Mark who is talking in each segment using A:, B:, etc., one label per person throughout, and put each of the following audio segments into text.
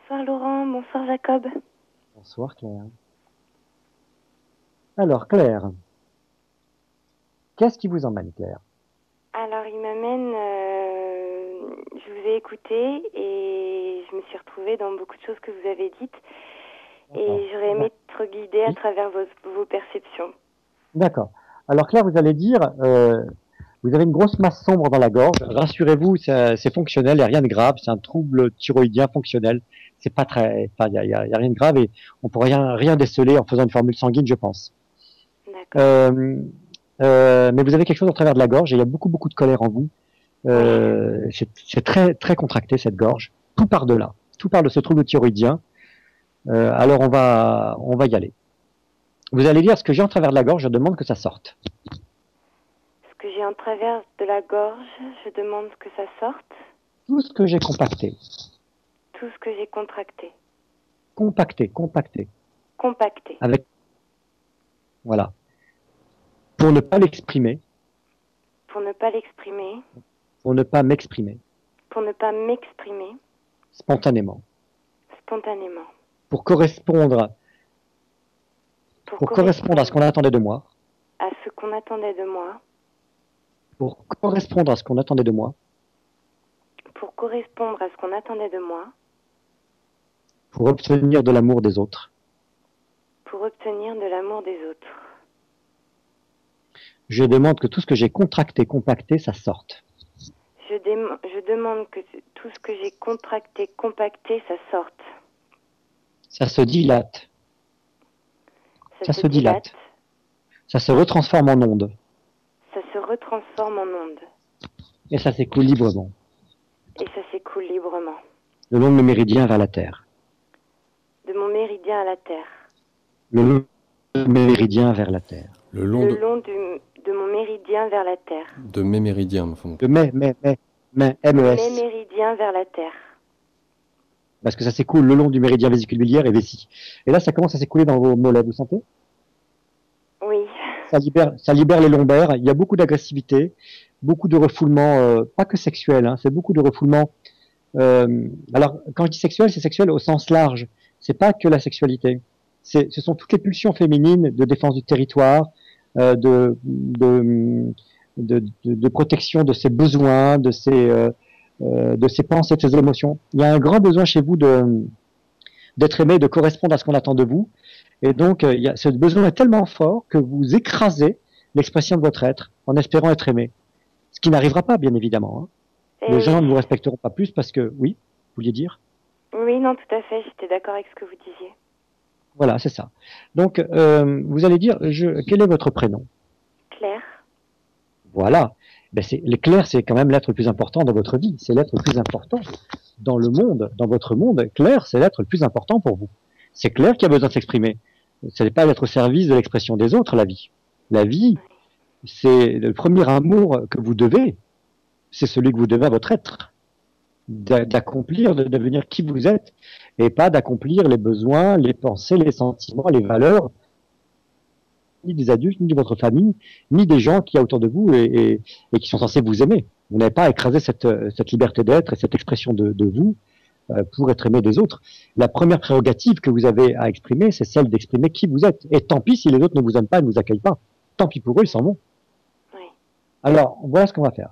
A: Bonsoir Laurent, bonsoir Jacob.
B: Bonsoir Claire. Alors Claire, qu'est-ce qui vous emmène Claire?
A: Alors il m'amène, je vous ai écouté et je me suis retrouvée dans beaucoup de choses que vous avez dites et j'aurais aimé être guidée à
B: Oui.
A: travers vos perceptions.
B: D'accord. Alors Claire, vous allez dire, vous avez une grosse masse sombre dans la gorge. Rassurez-vous, c'est fonctionnel, il n'y a rien de grave. C'est un trouble thyroïdien fonctionnel. C'est pas très, enfin, y a rien de grave et on pourrait rien déceler en faisant une formule sanguine, je pense.
A: D'accord.
B: Mais vous avez quelque chose au travers de la gorge et il y a beaucoup de colère en vous. C'est très contracté cette gorge. Tout part de là. Tout part de ce trouble thyroïdien. Alors on va y aller. Vous allez lire ce que j'ai en travers de la gorge, je demande que ça sorte.
A: Ce que j'ai en travers de la gorge, je demande que ça sorte.
B: Tout ce que j'ai compacté.
A: Tout ce que j'ai contracté.
B: Compacté.
A: Compacté.
B: Avec, voilà. Pour ne pas l'exprimer.
A: Pour ne pas l'exprimer.
B: Pour ne pas m'exprimer.
A: Pour ne pas m'exprimer.
B: Spontanément.
A: Spontanément.
B: Pour correspondre. Pour correspondre à ce qu'on attendait de moi.
A: À ce qu'on attendait de moi.
B: Pour correspondre à ce qu'on attendait de moi.
A: Pour correspondre à ce qu'on attendait de moi.
B: Pour obtenir de l'amour des autres.
A: Pour obtenir de l'amour des autres.
B: Je demande que tout ce que j'ai contracté, compacté, ça sorte.
A: Je demande que tout ce que j'ai contracté, compacté, ça sorte.
B: Ça se dilate.
A: Ça se dilate.
B: Ça se retransforme en onde.
A: Ça se retransforme en onde.
B: Et ça s'écoule librement.
A: Et ça s'écoule librement.
B: Le long de mes méridiens vers la Terre.
A: De mon méridien à la Terre.
B: Le long de mes méridiens vers la Terre.
A: Le long de mon méridien vers la Terre.
C: De mes méridiens, enfin.
B: De mes,
A: mes méridiens vers la Terre.
B: Parce que ça s'écoule le long du méridien vésicule biliaire et vessie. Et là, ça commence à s'écouler dans vos mollets, vous sentez?
A: Oui.
B: Ça libère les lombaires. Il y a beaucoup d'agressivité, beaucoup de refoulement, pas que sexuel, hein, c'est beaucoup de refoulement. Alors, quand je dis sexuel, c'est sexuel au sens large. C'est pas que la sexualité. Ce sont toutes les pulsions féminines de défense du territoire, de protection de ses besoins, de ses pensées, de ses émotions. Il y a un grand besoin chez vous d'être aimé, de correspondre à ce qu'on attend de vous. Et donc, ce besoin est tellement fort que vous écrasez l'expression de votre être en espérant être aimé. Ce qui n'arrivera pas, bien évidemment. Hein. Les gens ne vous respecteront pas plus parce que, oui, vous vouliez dire?
A: Oui, non, tout à fait, j'étais d'accord avec ce que vous disiez.
B: Voilà, c'est ça. Donc, vous allez dire, quel est votre prénom?
A: Claire.
B: Voilà. Ben Claire, c'est quand même l'être le plus important dans votre vie. C'est l'être le plus important dans le monde, dans votre monde. Claire, c'est l'être le plus important pour vous. C'est Claire qui a besoin de s'exprimer. Ce n'est pas d'être au service de l'expression des autres, la vie. La vie, c'est le premier amour que vous devez. C'est celui que vous devez à votre être. D'accomplir, de devenir qui vous êtes, et pas d'accomplir les besoins, les pensées, les sentiments, les valeurs, ni des adultes, ni de votre famille, ni des gens qui y a autour de vous et qui sont censés vous aimer. Vous n'avez pas à écraser cette liberté d'être et cette expression de vous pour être aimé des autres. La première prérogative que vous avez à exprimer, c'est celle d'exprimer qui vous êtes. Et tant pis si les autres ne vous aiment pas et ne vous accueillent pas. Tant pis pour eux, ils s'en vont.
A: Oui.
B: Alors, voilà ce qu'on va faire.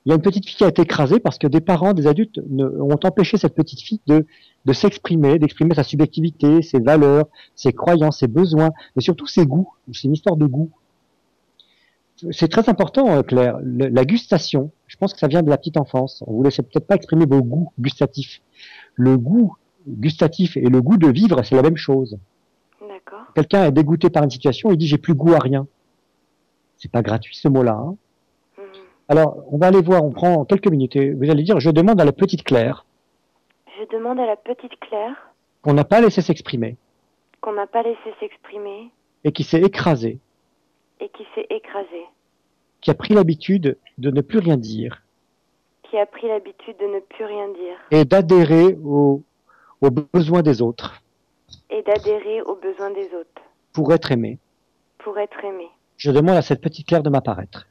B: Il y a une petite fille qui a été écrasée parce que des parents, des adultes ont empêché cette petite fille de s'exprimer, d'exprimer sa subjectivité, ses valeurs, ses croyances, ses besoins, mais surtout ses goûts. C'est une histoire de goût. C'est très important, Claire. La gustation, je pense que ça vient de la petite enfance. On vous laissait peut-être pas exprimer vos goûts gustatifs. Le goût gustatif et le goût de vivre, c'est la même chose.
A: D'accord.
B: Quelqu'un est dégoûté par une situation, il dit j'ai plus goût à rien. C'est pas gratuit ce mot-là. Hein. Alors, on va aller voir, on prend quelques minutes et vous allez dire, je demande à la petite Claire.
A: Je demande à la petite Claire.
B: Qu'on n'a pas laissé s'exprimer.
A: Qu'on n'a pas laissé s'exprimer.
B: Et qui s'est écrasée.
A: Et qui s'est écrasée.
B: Qui a pris l'habitude de ne plus rien dire.
A: Qui a pris l'habitude de ne plus rien dire.
B: Et d'adhérer aux besoins des autres.
A: Et d'adhérer aux besoins des autres.
B: Pour être aimé.
A: Pour être aimé.
B: Je demande à cette petite Claire de m'apparaître.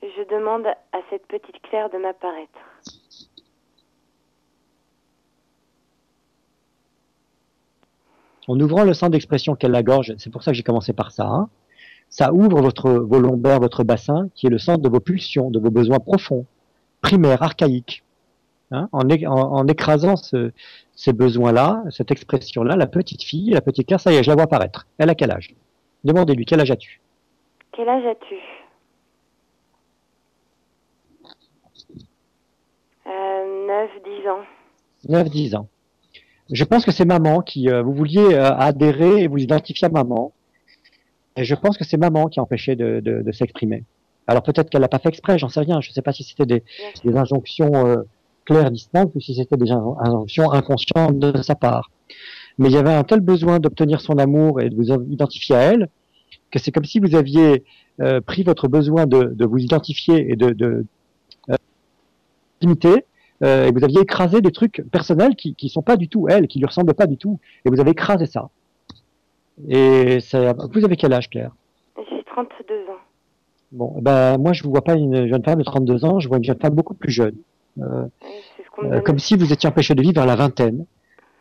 A: Je demande à cette petite Claire de m'apparaître.
B: En ouvrant le centre d'expression qu'est la gorge, c'est pour ça que j'ai commencé par ça, hein, ça ouvre vos lombaires, votre bassin, qui est le centre de vos pulsions, de vos besoins profonds, primaires, archaïques. Hein, en écrasant ces besoins-là, cette expression-là, la petite fille, la petite Claire, ça y est, je la vois apparaître. Elle a quel âge? Demandez-lui, quel âge as-tu?
A: Quel âge as-tu? 9, 10 ans.
B: 9, 10 ans. Je pense que c'est maman qui, vous vouliez adhérer et vous identifier à maman. Et je pense que c'est maman qui a empêché de s'exprimer. Alors peut-être qu'elle l'a pas fait exprès, j'en sais rien. Je ne sais pas si c'était des injonctions claires, distinctes, ou si c'était des injonctions inconscientes de sa part. Mais il y avait un tel besoin d'obtenir son amour et de vous identifier à elle, que c'est comme si vous aviez pris votre besoin de vous identifier et de limiter, et vous aviez écrasé des trucs personnels qui sont pas du tout elle, qui lui ressemblent pas du tout, et vous avez écrasé ça. Et ça, vous avez quel âge, Claire?
A: J'ai 32 ans.
B: Bon, ben moi je ne vois pas une jeune femme de 32 ans, je vois une jeune femme beaucoup plus jeune,
A: C'est ce qu'on me donne
B: comme
A: aussi.
B: si vous étiez empêché de vivre vers la vingtaine.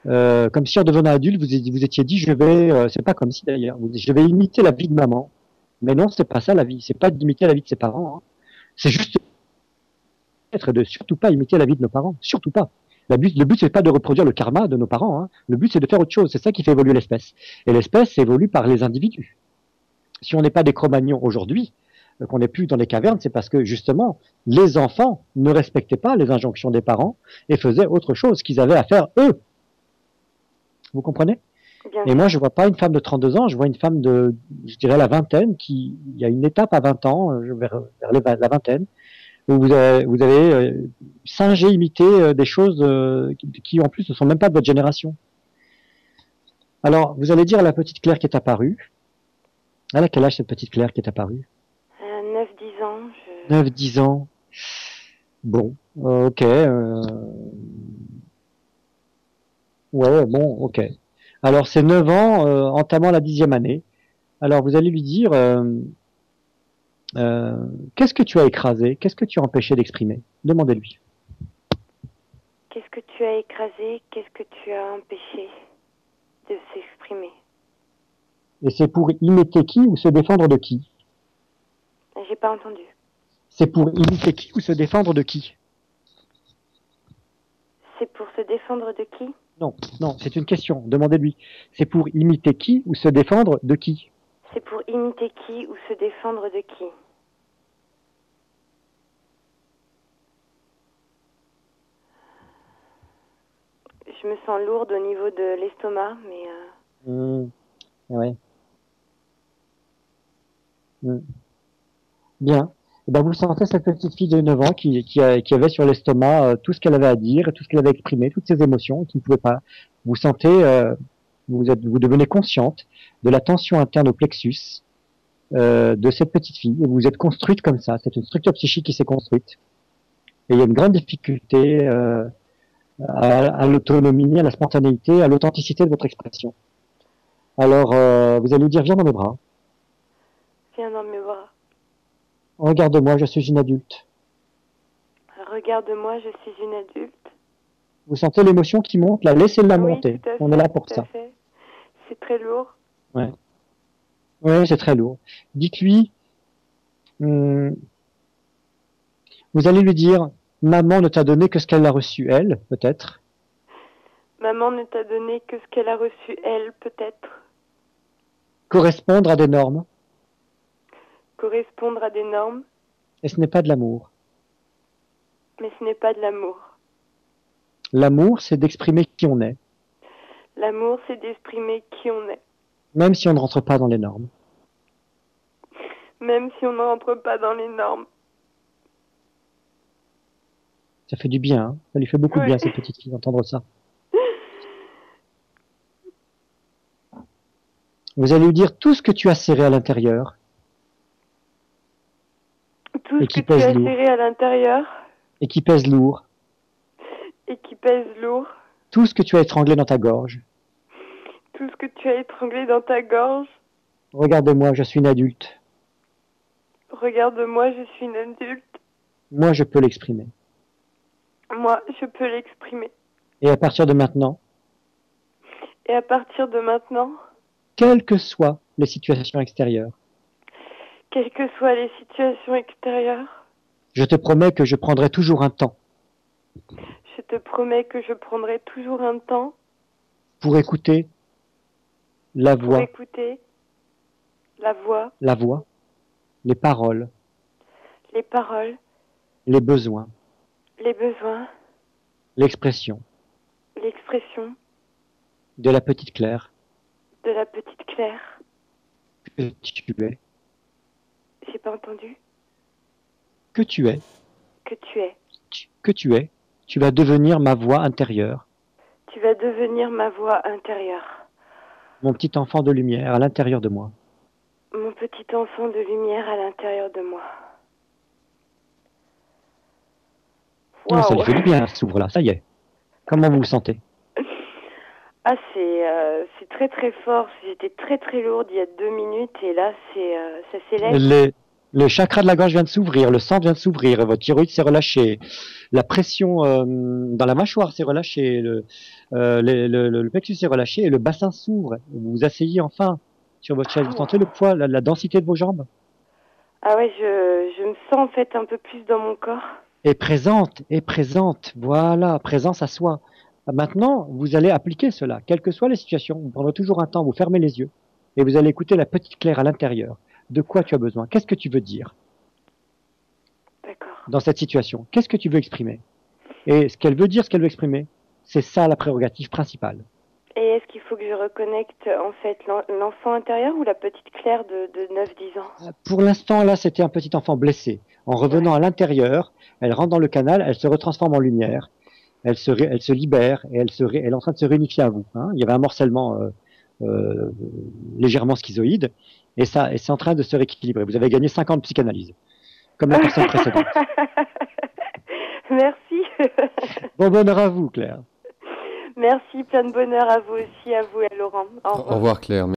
B: Comme si en devenant adulte, vous étiez dit, je vais, c'est pas comme si d'ailleurs, je vais imiter la vie de maman. Mais non, c'est pas ça la vie. C'est pas d'imiter la vie de ses parents. Hein. C'est juste de surtout pas imiter la vie de nos parents. Surtout pas. Le but, c'est pas de reproduire le karma de nos parents. Hein. Le but, c'est de faire autre chose. C'est ça qui fait évoluer l'espèce. Et l'espèce évolue par les individus. Si on n'est pas des Cro-Magnons aujourd'hui, qu'on n'est plus dans les cavernes, c'est parce que justement, les enfants ne respectaient pas les injonctions des parents et faisaient autre chose qu'ils avaient à faire eux. Vous comprenez?
A: Bien
B: Et
A: sûr.
B: moi, je vois pas une femme de 32 ans, je vois une femme de, je dirais, la vingtaine, il y a une étape à 20 ans, vers la vingtaine, où vous avez singé, imité des choses qui, en plus, ne sont même pas de votre génération. Alors, vous allez dire à la petite Claire qui est apparue, elle a quel âge cette petite Claire qui est apparue?
A: 9, 10 ans.
B: 9, 10 ans. Bon, ok. Ouais, bon, ok. Alors, c'est 9 ans, entamant la 10e année. Alors, vous allez lui dire, qu'est-ce que tu as écrasé? Qu'est-ce que tu as empêché d'exprimer? Demandez-lui.
A: Qu'est-ce que tu as écrasé? Qu'est-ce que tu as empêché de s'exprimer?
B: Et c'est pour imiter qui ou se défendre de qui?
A: J'ai pas entendu.
B: C'est pour imiter qui ou se défendre de qui?
A: C'est pour se défendre de qui?
B: Non, non, c'est une question. Demandez-lui. C'est pour imiter qui ou se défendre de qui?
A: C'est pour imiter qui ou se défendre de qui? Je me sens lourde au niveau de l'estomac, mais...
B: Ouais. Bien. Et ben vous sentez cette petite fille de 9 ans qui avait sur l'estomac tout ce qu'elle avait à dire, tout ce qu'elle avait exprimé, toutes ses émotions, qui ne pouvait pas. Vous sentez, vous devenez consciente de la tension interne au plexus de cette petite fille, et vous êtes construite comme ça. C'est une structure psychique qui s'est construite. Et il y a une grande difficulté à l'autonomie, à la spontanéité, à l'authenticité de votre expression. Alors, vous allez lui dire, viens dans mes bras.
A: viens dans mes bras.
B: Regarde-moi, je suis une adulte.
A: Regarde-moi, je suis une adulte.
B: Vous sentez l'émotion qui monte, là, laissez-la monter.
A: Tout à fait,
B: On est là pour
A: tout
B: ça.
A: à fait. C'est très lourd.
B: Ouais. Oui, c'est très lourd. Dites-lui, vous allez lui dire, maman ne t'a donné que ce qu'elle a reçu, elle, peut-être.
A: Maman ne t'a donné que ce qu'elle a reçu, elle, peut-être.
B: Correspondre à des normes.
A: Correspondre à des normes.
B: Et ce n'est pas de l'amour.
A: Mais ce n'est pas de l'amour.
B: L'amour, c'est d'exprimer qui on est.
A: L'amour, c'est d'exprimer qui on est.
B: Même si on ne rentre pas dans les normes.
A: Même si on ne rentre pas dans les normes.
B: Ça fait du bien, hein. Ça lui fait beaucoup de bien, cette petite fille, d'entendre ça. Vous allez lui dire tout ce que tu as serré à l'intérieur.
A: Tout ce que tu as serré à l'intérieur.
B: Et qui pèse lourd.
A: Et qui pèse lourd.
B: Tout ce que tu as étranglé dans ta gorge.
A: Tout ce que tu as étranglé dans ta gorge.
B: Regarde-moi, je suis une adulte.
A: Regarde-moi, je suis une adulte.
B: Moi, je peux l'exprimer.
A: Moi, je peux l'exprimer.
B: Et à partir de maintenant,
A: Et à partir de maintenant,
B: quelles que soient les situations extérieures,
A: quelles que soient les situations extérieures,
B: je te promets que je prendrai toujours un temps
A: je te promets que je prendrai toujours un temps
B: pour écouter la
A: pour
B: voix,
A: écouter la voix,
B: la voix, les paroles,
A: les paroles,
B: les besoins,
A: les besoins,
B: l'expression
A: l'expression
B: de la petite Claire
A: de la petite Claire.
B: que tu es,
A: J'ai pas entendu.
B: que tu es,
A: Que tu es.
B: que tu es. Tu vas devenir ma voix intérieure,
A: Tu vas devenir ma voix intérieure.
B: mon petit enfant de lumière à l'intérieur de moi.
A: Mon petit enfant de lumière à l'intérieur de moi.
B: Non, ça lui
A: Waouh.
B: fait du bien, ça s'ouvre là, ça y est. Comment vous vous sentez?
A: Ah, c'est très très fort. J'étais très très lourde il y a 2 minutes et là ça s'élève.
B: Le chakra de la gorge vient de s'ouvrir, le sang vient de s'ouvrir, votre thyroïde s'est relâchée, la pression dans la mâchoire s'est relâchée, le plexus s'est relâché et le bassin s'ouvre. Vous vous asseyez enfin sur votre chaise. Vous sentez le poids, la densité de vos jambes
A: Ah ouais, je me sens en fait un peu plus dans mon corps.
B: est présente, voilà, présence à soi. Maintenant, vous allez appliquer cela, quelles que soient les situations. Vous prendrez toujours un temps, vous fermez les yeux et vous allez écouter la petite Claire à l'intérieur. De quoi tu as besoin? Qu'est-ce que tu veux dire
A: D'accord.
B: dans cette situation? Qu'est-ce que tu veux exprimer? Et ce qu'elle veut dire, ce qu'elle veut exprimer, c'est ça la prérogative principale.
A: Et est-ce qu'il faut que je reconnecte en fait l'enfant intérieur ou la petite Claire de 9-10 ans?
B: Pour l'instant, là, c'était un petit enfant blessé. En revenant à l'intérieur, elle rentre dans le canal, elle se retransforme en lumière, elle se libère et elle est en train de se réunifier à vous. Hein. Il y avait un morcellement euh, légèrement schizoïde et ça, et c'est en train de se rééquilibrer. Vous avez gagné 5 ans de psychanalyse, comme la personne précédente.
A: Merci.
B: Bon bonheur à vous, Claire.
A: Merci, plein de bonheur à vous aussi, à vous et à Laurent. Au revoir.
C: Au revoir Claire.